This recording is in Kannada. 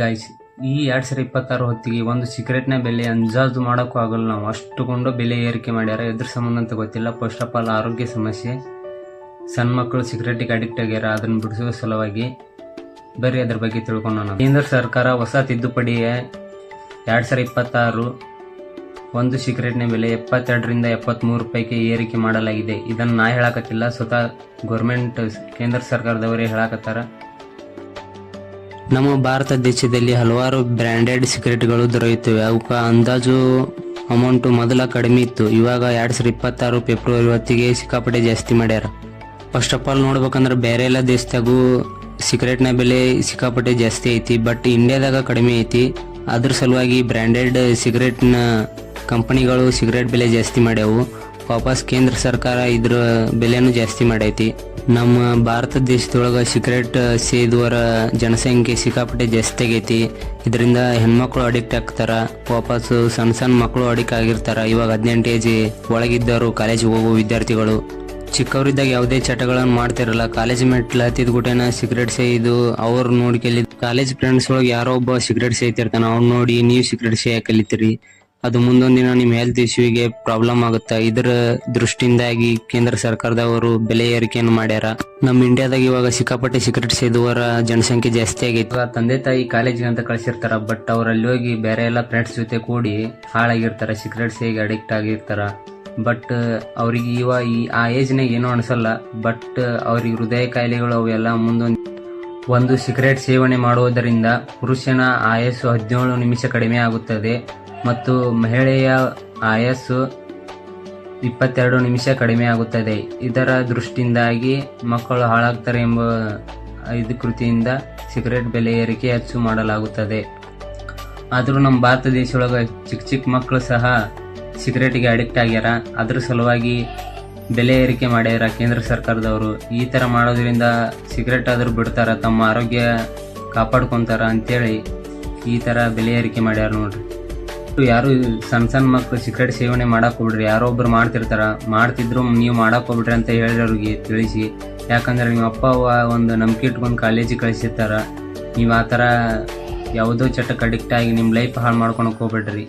ಗಾಯ್ಸ್, ಈ 2026 ಹೊತ್ತಿಗೆ ಒಂದು ಸಿಗರೇಟ್ನ ಬೆಲೆ ಅಂದಾಜು ಮಾಡೋಕ್ಕೂ ಆಗಲ್ಲ. ನಾವು ಅಷ್ಟುಕೊಂಡು ಬೆಲೆ ಏರಿಕೆ ಮಾಡ್ಯಾರ. ಎದ್ರ ಸಂಬಂಧ ಅಂತ ಗೊತ್ತಿಲ್ಲ. ಫಸ್ಟ್ ಆಫ್ ಆಲ್ ಆರೋಗ್ಯ ಸಮಸ್ಯೆ. ಸಣ್ಣ ಮಕ್ಕಳು ಸಿಗರೇಟಿಗೆ ಅಡಿಕ್ಟ್ ಆಗ್ಯಾರ. ಅದನ್ನು ಬಿಡಿಸುವ ಸಲುವಾಗಿ ಬರ್ರಿ ಅದ್ರ ಬಗ್ಗೆ ತಿಳ್ಕೊಳ್ಳೋಣ. ಕೇಂದ್ರ ಸರ್ಕಾರ ಹೊಸ ತಿದ್ದುಪಡಿ 2026 ಒಂದು ಸಿಗರೇಟ್ನ ಬೆಲೆ 72ರಿಂದ 73 ರೂಪಾಯಿಗೆ ಏರಿಕೆ ಮಾಡಲಾಗಿದೆ. ಇದನ್ನು ನಾ ಹೇಳಕತ್ತಿಲ್ಲ, ಸ್ವತಃ ಗೌರ್ಮೆಂಟ್ ಕೇಂದ್ರ ಸರ್ಕಾರದವರೇ ಹೇಳಕತ್ತಾರ. ನಮ್ಮ ಭಾರತ ದೇಶದಲ್ಲಿ ಹಲವಾರು ಬ್ರ್ಯಾಂಡೆಡ್ ಸಿಗರೇಟ್ಗಳು ದೊರೆಯುತ್ತವೆ. ಅವಕ್ಕೆ ಅಂದಾಜು ಅಮೌಂಟು ಮೊದಲ ಕಡಿಮೆ ಇತ್ತು. ಇವಾಗ 2026 ಫೆಬ್ರವರಿ ಹೊತ್ತಿಗೆ ಸಿಕ್ಕಾಪಟ್ಟೆ ಜಾಸ್ತಿ ಮಾಡ್ಯಾರ. ಫಸ್ಟ್ ಆಫ್ ಆಲ್ ನೋಡ್ಬೇಕಂದ್ರೆ ಬೇರೆ ಎಲ್ಲ ದೇಶದಾಗೂ ಸಿಗರೇಟ್ನ ಬೆಲೆ ಸಿಕ್ಕಾಪಟ್ಟೆ ಜಾಸ್ತಿ ಐತಿ, ಬಟ್ ಇಂಡಿಯಾದಾಗ ಕಡಿಮೆ ಐತಿ. ಅದ್ರ ಸಲುವಾಗಿ ಬ್ರ್ಯಾಂಡೆಡ್ ಸಿಗರೇಟ್ನ ಕಂಪನಿಗಳು ಸಿಗರೇಟ್ ಬೆಲೆ ಜಾಸ್ತಿ ಮಾಡ್ಯಾವು. ವಾಪಸ್ ಕೇಂದ್ರ ಸರ್ಕಾರ ಇದ್ರ ಬೆಲೆನೂ ಜಾಸ್ತಿ ಮಾಡೈತಿ. ನಮ್ಮ ಭಾರತ ದೇಶದೊಳಗೆ ಸಿಗರೇಟ್ ಸೇದುವರ ಜನಸಂಖ್ಯೆ ಸಿಕ್ಕಾಪಟ್ಟೆ ಜಾಸ್ತಿ ಆಗೈತಿ. ಇದರಿಂದ ಹೆಣ್ಮಕ್ಳು ಅಡಿಕ್ಟ್ ಆಗ್ತಾರ. ವಾಪಸ್ ಸಣ್ಣ ಮಕ್ಕಳು ಅಡಿಕ್ಟ್ ಆಗಿರ್ತಾರ. ಇವಾಗ 18 ಏಜ್ ಒಳಗಿದ್ದವರು ಕಾಲೇಜಿಗೆ ಹೋಗೋ ವಿದ್ಯಾರ್ಥಿಗಳು ಚಿಕ್ಕವರಿದ್ದಾಗ ಯಾವುದೇ ಚಟಗಳನ್ನು ಮಾಡ್ತಿರಲ್ಲ. ಕಾಲೇಜ್ ಮೆಟ್ಲು ಹತ್ತಿದ ಗುಟೇನ ಸಿಗರೇಟ್ ಸೇದು ಅವ್ರು ನೋಡ್ಕೆಲ್ಲಿ ಕಾಲೇಜ್ ಫ್ರೆಂಡ್ಸ್ ಒಳಗೆ ಯಾರೋ ಒಬ್ಬ ಸಿಗರೇಟ್ ಸೇಯ್ತಿರ್ತಾನ. ಅವ್ನು ನೋಡಿ ನೀವು ಸಿಗರೇಟ್ ಸೇಯಕ್ಕೆ ಕಲಿತೀರಿ. ಅದು ಮುಂದೊಂದು ದಿನ ನಿಮ್ಮ ಹೆಲ್ತ್ ಇಶ್ಯೂಗೆ ಪ್ರಾಬ್ಲಮ್ ಆಗುತ್ತೆ. ಇದರ ದೃಷ್ಟಿಯಿಂದಾಗಿ ಕೇಂದ್ರ ಸರ್ಕಾರದವರು ಬೆಲೆ ಏರಿಕೆಯನ್ನು ಮಾಡ್ಯಾರ. ನಮ್ಮ ಇಂಡಿಯಾದಾಗ ಇವಾಗ ಸಿಕ್ಕಾಪಟ್ಟೆ ಸಿಗರೇಟ್ ಸೇದುವರ ಜನಸಂಖ್ಯೆ ಜಾಸ್ತಿ ಆಗೈತಿ. ತಂದೆ ತಾಯಿ ಕಾಲೇಜ್ಗೆ ಅಂತ ಕಳ್ಸಿರ್ತಾರ, ಬಟ್ ಅವ್ರು ಅಲ್ಲಿ ಹೋಗಿ ಬೇರೆ ಎಲ್ಲ ಫ್ರೆಂಡ್ಸ್ ಜೊತೆ ಕೂಡಿ ಹಾಳಾಗಿರ್ತಾರ. ಸಿಗರೇಟ್ ಸೇಗಿ ಅಡಿಕ್ಟ್ ಆಗಿರ್ತಾರ. ಬಟ್ ಅವ್ರಿಗೆ ಆ ಏಜ್ನಾಗ ಏನೂ ಅನ್ಸಲ್ಲ. ಬಟ್ ಅವ್ರಿಗೆ ಹೃದಯ ಕಾಯಿಲೆಗಳು ಅವೆಲ್ಲ ಒಂದು ಸಿಗರೇಟ್ ಸೇವನೆ ಮಾಡುವುದರಿಂದ ಪುರುಷನ ಆಯಸ್ಸು 17 ನಿಮಿಷ ಕಡಿಮೆ ಆಗುತ್ತದೆ ಮತ್ತು ಮಹಿಳೆಯ ಆಯಸ್ಸು 22 ನಿಮಿಷ ಕಡಿಮೆ ಆಗುತ್ತದೆ. ಇದರ ದೃಷ್ಟಿಯಿಂದಾಗಿ ಮಕ್ಕಳು ಹಾಳಾಗ್ತಾರೆ ಎಂಬ ಇದು ಕೃತಿಯಿಂದ ಸಿಗರೇಟ್ ಬೆಲೆ ಏರಿಕೆ ಹೆಚ್ಚು ಮಾಡಲಾಗುತ್ತದೆ. ಆದರೂ ನಮ್ಮ ಭಾರತ ದೇಶದೊಳಗೆ ಚಿಕ್ಕ ಮಕ್ಕಳು ಸಹ ಸಿಗರೇಟಿಗೆ ಅಡಿಕ್ಟ್ ಆಗ್ಯಾರ. ಅದ್ರ ಸಲುವಾಗಿ ಬೆಲೆ ಏರಿಕೆ ಮಾಡ್ಯಾರ ಕೇಂದ್ರ ಸರ್ಕಾರದವರು. ಈ ಥರ ಮಾಡೋದ್ರಿಂದ ಸಿಗರೇಟ್ ಆದರೂ ಬಿಡ್ತಾರ, ತಮ್ಮ ಆರೋಗ್ಯ ಕಾಪಾಡ್ಕೊತಾರ ಅಂತೇಳಿ ಈ ಥರ ಬೆಲೆ ಏರಿಕೆ ಮಾಡ್ಯಾರ ನೋಡ್ರಿ. ಯಾರು ಸಣ್ಣ ಮಕ್ಕಳು ಸಿಗರೇಟ್ ಸೇವನೆ ಮಾಡಕ್ ಹೋಗ್ಬಿಡ್ರಿ. ಯಾರೋ ಒಬ್ರು ಮಾಡ್ತಿದ್ರು ನೀವು ಮಾಡಕ್ ಹೋಗ್ಬಿಡ್ರಿ ಅಂತ ಹೇಳಿರೋರಿಗೆ ತಿಳಿಸಿ. ಯಾಕಂದ್ರೆ ನಿಮ್ಮ ಅಪ್ಪ ಅವ್ವ ಒಂದು ನಂಬಿಕೆ ಇಟ್ಕೊಂಡು ಕಾಲೇಜಿಗೆ ಕಳಿಸಿರ್ತಾರ. ನೀವು ಆ ಥರ ಯಾವುದೋ ಚಟಕ್ಕೆ ಅಡಿಕ್ಟ್ ಆಗಿ ನಿಮ್ಮ ಲೈಫ್ ಹಾಳು ಮಾಡ್ಕೊಳಕ್ ಹೋಗ್ಬಿಡ್ರಿ.